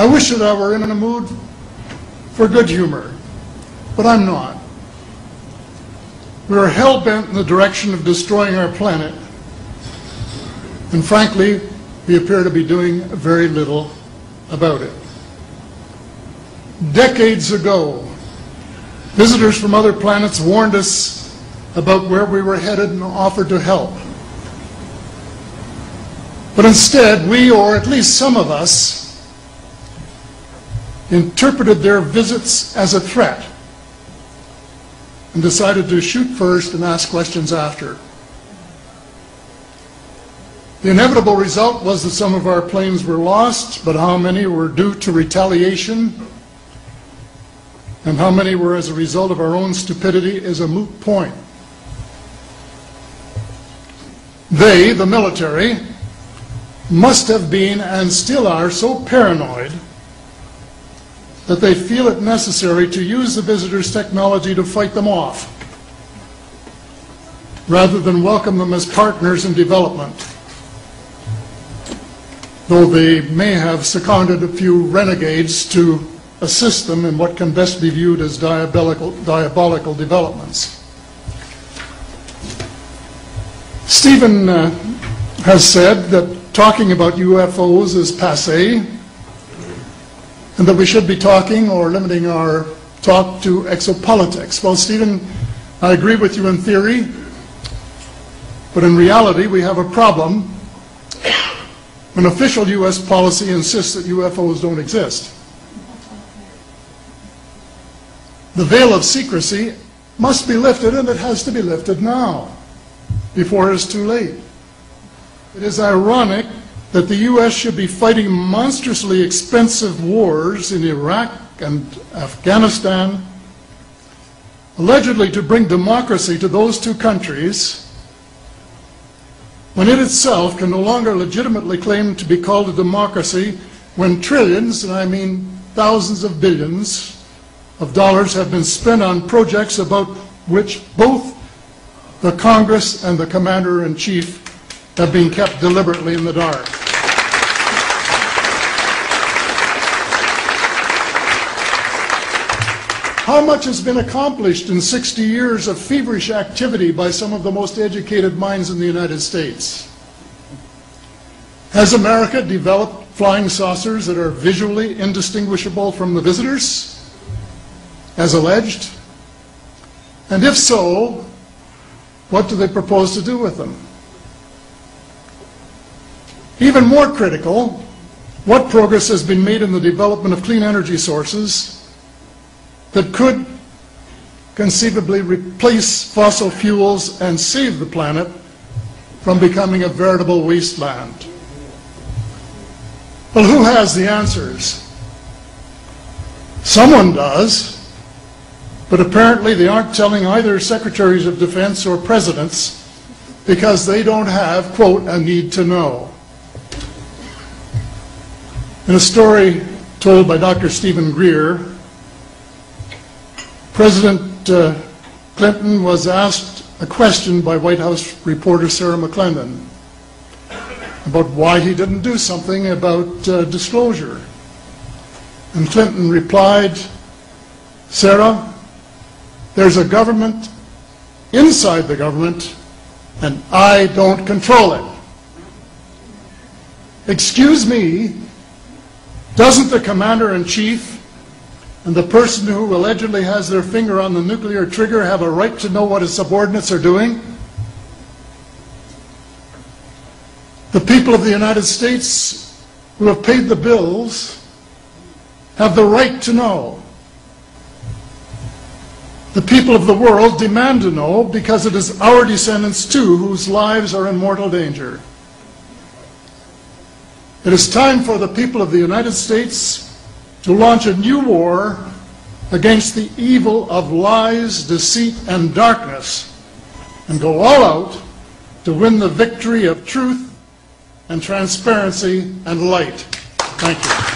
I wish that I were in a mood for good humor, but I'm not. We are hell-bent in the direction of destroying our planet, and frankly, we appear to be doing very little about it. Decades ago, visitors from other planets warned us about where we were headed and offered to help. But instead, we, or at least some of us, interpreted their visits as a threat and decided to shoot first and ask questions after. The inevitable result was that some of our planes were lost, but how many were due to retaliation and how many were as a result of our own stupidity is a moot point. They, the military, must have been and still are so paranoid that they feel it necessary to use the visitors' technology to fight them off, rather than welcome them as partners in development, though they may have seconded a few renegades to assist them in what can best be viewed as diabolical developments. Stephen has said that talking about UFOs is passé, and that we should be talking or limiting our talk to exopolitics. Well, Stephen, I agree with you in theory, but in reality we have a problem when official U.S. policy insists that UFOs don't exist. The veil of secrecy must be lifted, and it has to be lifted now, before it is too late. It is ironic that the U.S. should be fighting monstrously expensive wars in Iraq and Afghanistan, allegedly to bring democracy to those two countries, when it itself can no longer legitimately claim to be called a democracy, when trillions, and I mean thousands of billions of dollars, have been spent on projects about which both the Congress and the Commander-in-Chief have been kept deliberately in the dark. How much has been accomplished in 60 years of feverish activity by some of the most educated minds in the United States? Has America developed flying saucers that are visually indistinguishable from the visitors, as alleged? And if so, what do they propose to do with them? Even more critical, what progress has been made in the development of clean energy sources that could conceivably replace fossil fuels and save the planet from becoming a veritable wasteland? Well, who has the answers? Someone does, but apparently they aren't telling either secretaries of defense or presidents because they don't have, quote, a need to know. In a story told by Dr. Stephen Greer, President Clinton was asked a question by White House reporter Sarah McClendon about why he didn't do something about disclosure. And Clinton replied, "Sarah, there's a government inside the government, and I don't control it." Excuse me, doesn't the Commander-in-Chief and the person who allegedly has their finger on the nuclear trigger have a right to know what his subordinates are doing? The people of the United States who have paid the bills have the right to know. The people of the world demand to know because it is our descendants too whose lives are in mortal danger. It is time for the people of the United States to launch a new war against the evil of lies, deceit, and darkness, and go all out to win the victory of truth and transparency and light. Thank you.